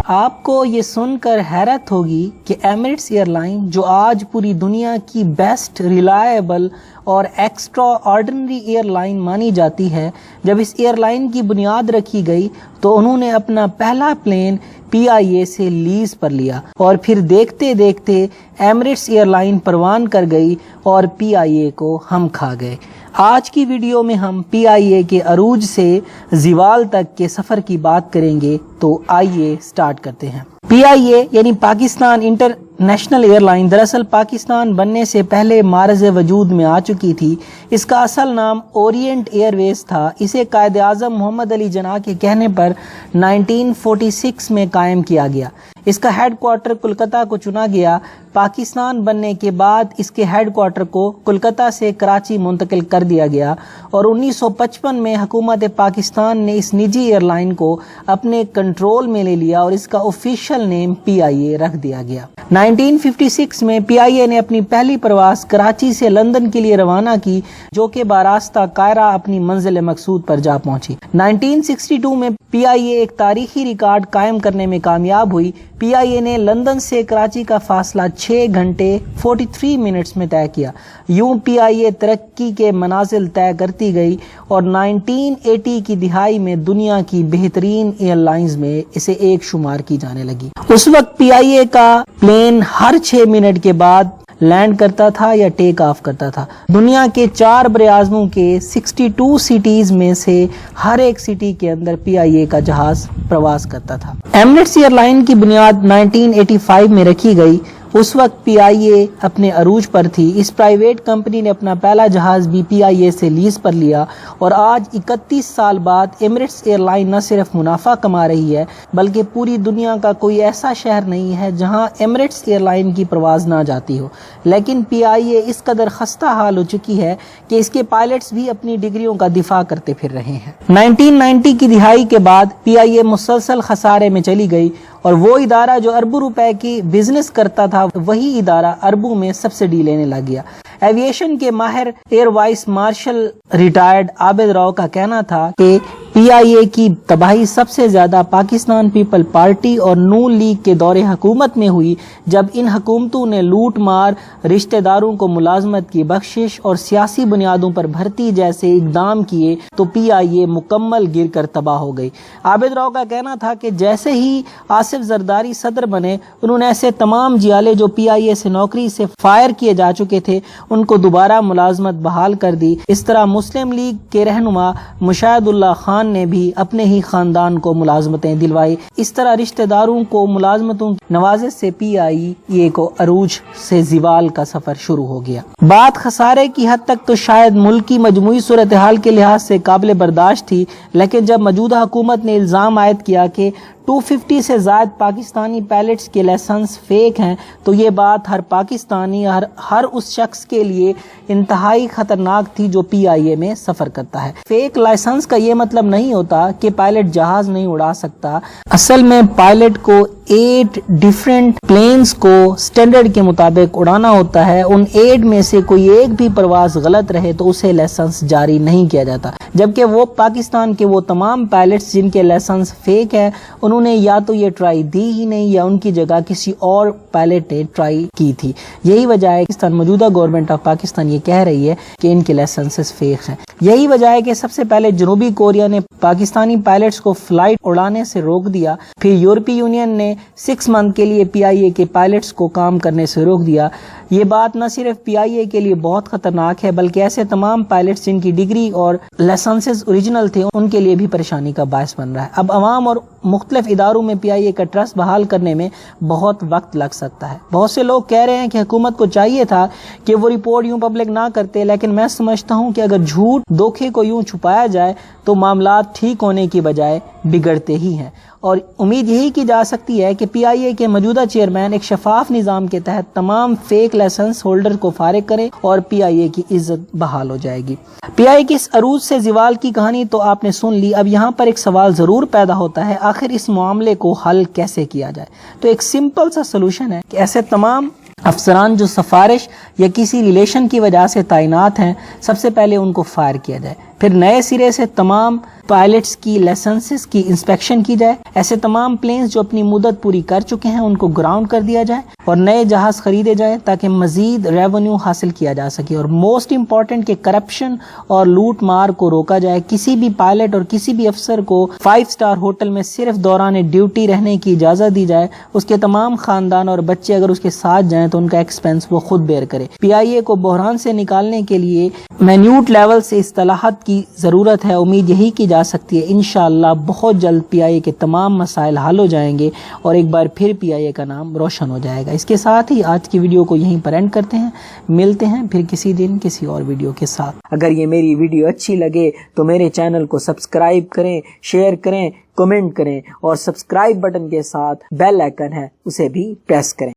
آپ کو یہ سن کر حیرت ہوگی کہ ایمریٹس ایئر لائن جو آج پوری دنیا کی بیسٹ ریلائبل اور ایکسٹرا آرڈنری ایئر لائن مانی جاتی ہے، جب اس ایئر لائن کی بنیاد رکھی گئی تو انہوں نے اپنا پہلا پلین PIA سے لیز پر لیا اور پھر دیکھتے دیکھتے ایمریٹس ایئر لائن پروان کر گئی اور PIA کو ہم کھا گئے۔ آج کی ویڈیو میں ہم PIA کے عروج سے زوال تک کے سفر کی بات کریں گے، تو آئیے سٹارٹ کرتے ہیں۔ PIA یعنی پاکستان انٹرنیشنل ایئر لائن دراصل پاکستان بننے سے پہلے معرض وجود میں آ چکی تھی۔ اس کا اصل نام اورینٹ ایئر ویز تھا۔ اسے قائد اعظم محمد علی جناح کے کہنے پر 1946 میں قائم کیا گیا۔ اس کا ہیڈ کوارٹر کولکتہ کو چنا گیا۔ پاکستان بننے کے بعد اس کے ہیڈ کوارٹر کو کولکتہ سے کراچی منتقل کر دیا گیا اور 1955 میں حکومت پاکستان نے اس نجی ایئر لائن کو اپنے کنٹرول میں لے لیا اور اس کا آفیشیل نیم PIA رکھ دیا گیا۔ 1956 میں PIA نے اپنی پہلی پرواز کراچی سے لندن کے لیے روانہ کی، جو کہ باراستہ قاہرہ اپنی منزل مقصود پر جا پہنچی۔ 1962 میں PIA ایک تاریخی ریکارڈ قائم کرنے میں کامیاب ہوئی۔ PIA نے لندن سے کراچی کا فاصلہ 6 گھنٹے 43 منٹس میں طے کیا۔ یوں PIA ترقی کے منازل طے کرتی گئی اور 1980 کی دہائی میں دنیا کی بہترین ایئر لائنز میں اسے ایک شمار کی جانے لگی۔ اس وقت PIA کا پلین ہر 6 منٹ کے بعد لینڈ کرتا تھا یا ٹیک آف کرتا تھا۔ دنیا کے 4 براعظموں کے 62 سٹیز میں سے ہر ایک سٹی کے اندر PIA کا جہاز پرواز کرتا تھا۔ ایمریٹس ایئر لائن کی بنیاد 1985 میں رکھی گئی۔ اس وقت PIA اپنے عروج پر تھی۔ اس پرائیویٹ کمپنی نے اپنا پہلا جہاز بھی PIA سے لیز پر لیا اور آج 31 سال بعد ایمریٹس ایئر لائن نہ صرف منافع کما رہی ہے بلکہ پوری دنیا کا کوئی ایسا شہر نہیں ہے جہاں ایمریٹس ایئر لائن کی پرواز نہ جاتی ہو۔ لیکن PIA اس قدر خستہ حال ہو چکی ہے کہ اس کے پائلٹس بھی اپنی ڈگریوں کا دفاع کرتے پھر رہے ہیں۔ 1990 کی دہائی کے بعد PIA مسلسل خسارے میں چلی گئی اور وہ ادارہ جو اربوں روپے کی بزنس کرتا تھا وہی ادارہ اربوں میں سبسڈی لینے لگ گیا۔ ایویشن کے ماہر ایئر وائس مارشل ریٹائرڈ عابد راؤ کا کہنا تھا کہ PIA کی تباہی سب سے زیادہ پاکستان پیپل پارٹی اور نون لیگ کے دور حکومت میں ہوئی، جب ان حکومتوں نے لوٹ مار، رشتہ داروں کو ملازمت کی بخشش اور سیاسی بنیادوں پر بھرتی جیسے اقدام کیے تو PIA مکمل گر کر تباہ ہو گئی۔ عابد راؤ کا کہنا تھا کہ جیسے ہی آصف زرداری صدر بنے، انہوں نے ایسے تمام جیالے جو PIA سے نوکری سے فائر کیے جا چکے تھے ان کو دوبارہ ملازمت بحال کر دی۔ اس طرح مسلم لیگ کے رہنما مشاہد اللہ خان نے بھی اپنے ہی خاندان کو ملازمتیں دلوائی۔ اس طرح رشتہ داروں کو ملازمتوں کی نوازش سے PIA کو عروج سے زوال کا سفر شروع ہو گیا۔ بات خسارے کی حد تک تو شاید ملک کی مجموعی صورتحال کے لحاظ سے قابل برداشت تھی، لیکن جب موجودہ حکومت نے الزام عائد کیا کہ 250 سے زائد پاکستانی پائلٹس کے لائسنس فیک ہیں تو یہ بات ہر پاکستانی ہر اس شخص کے لیے انتہائی خطرناک تھی جو PIA میں سفر کرتا ہے۔ فیک لائسنس کا یہ مطلب نہیں ہوتا کہ پائلٹ جہاز نہیں اڑا سکتا۔ اصل میں پائلٹ کو 8 ڈیفرنٹ پلینز کو سٹینڈرڈ کے مطابق اڑانا ہوتا ہے۔ ان 8 میں سے کوئی ایک بھی پرواز غلط رہے تو اسے لائسنس جاری نہیں کیا جاتا، جبکہ وہ پاکستان کے وہ تمام پائلٹس جن کے لائسنس فیک ہے انہوں نے یا تو یہ ٹرائی دی ہی نہیں یا ان کی جگہ کسی اور پائلٹ نے ٹرائی کی تھی۔ یہی وجہ ہے کہ موجودہ گورنمنٹ آف پاکستان یہ کہہ رہی ہے کہ ان کے لائسنسز فیک ہیں۔ یہی وجہ ہے کہ سب سے پہلے جنوبی کوریا نے پاکستانی پائلٹس کو فلائٹ اڑانے سے روک دیا، پھر یورپی یونین نے 6 منتھ کے لیے PIA کے پائلٹس کو کام کرنے سے روک دیا۔ یہ بات نہ صرف PIA کے لیے بہت خطرناک ہے بلکہ ایسے تمام پائلٹس جن کی ڈگری اور لائسنسز اوریجنل تھے ان کے لیے بھی پریشانی کا باعث بن رہا ہے۔ اب عوام اور مختلف اداروں میں PIA کا ٹرسٹ بحال کرنے میں بہت وقت لگ سکتا ہے۔ بہت سے لوگ کہہ رہے ہیں کہ حکومت کو چاہیے تھا کہ وہ رپورٹ یوں پبلک نہ کرتے، لیکن میں سمجھتا ہوں کہ اگر جھوٹ دھوکے کو یوں چھپایا جائے تو معاملات ٹھیک ہونے کی بجائے بگڑتے ہی ہیں، اور امید یہی کی جا سکتی ہے کہ PIA کے موجودہ چیئرمین ایک شفاف نظام کے تحت تمام فیک لائسنس ہولڈر کو فارغ کریں اور PIA کی عزت بحال ہو جائے گی۔ PIA کی اس عروج سے زوال کی کہانی تو آپ نے سن لی۔ اب یہاں پر ایک سوال ضرور پیدا ہوتا ہے، آخر اس معاملے کو حل کیسے کیا جائے؟ تو ایک سمپل سا سلوشن ہے کہ ایسے تمام افسران جو سفارش یا کسی ریلیشن کی وجہ سے تعینات ہیں، سب سے پہلے ان کو فائر کیا جائے۔ پھر نئے سرے سے تمام پائلٹس کی لائسنسز کی انسپیکشن کی جائے، ایسے تمام پلینز جو اپنی مدت پوری کر چکے ہیں ان کو گراؤنڈ کر دیا جائے اور نئے جہاز خریدے جائیں تاکہ مزید ریونیو حاصل کیا جا سکے، اور موسٹ امپورٹنٹ کہ کرپشن اور لوٹ مار کو روکا جائے۔ کسی بھی پائلٹ اور کسی بھی افسر کو 5 اسٹار ہوٹل میں صرف دوران ڈیوٹی رہنے کی اجازت دی جائے، اس کے تمام خاندان اور بچے اگر اس کے ساتھ جائیں تو ان کا ایکسپینس وہ خود بیئر کرے۔ پی آئی اے کو بحران سے نکالنے کے لیے مینیوٹ لیول سے اصطلاحات کی ضرورت ہے۔ امید یہی کی جا سکتی ہے انشاءاللہ بہت جلد پی آئی اے کے تمام مسائل حل ہو جائیں گے اور ایک بار پھر پی آئی اے کا نام روشن ہو جائے گا۔ اس کے ساتھ ہی آج کی ویڈیو کو یہیں پر اینڈ کرتے ہیں، ملتے ہیں پھر کسی دن کسی اور ویڈیو کے ساتھ۔ اگر یہ میری ویڈیو اچھی لگے تو میرے چینل کو سبسکرائب کریں، شیئر کریں، کمنٹ کریں اور سبسکرائب بٹن کے ساتھ بیل آئیکن ہے اسے بھی پریس کریں۔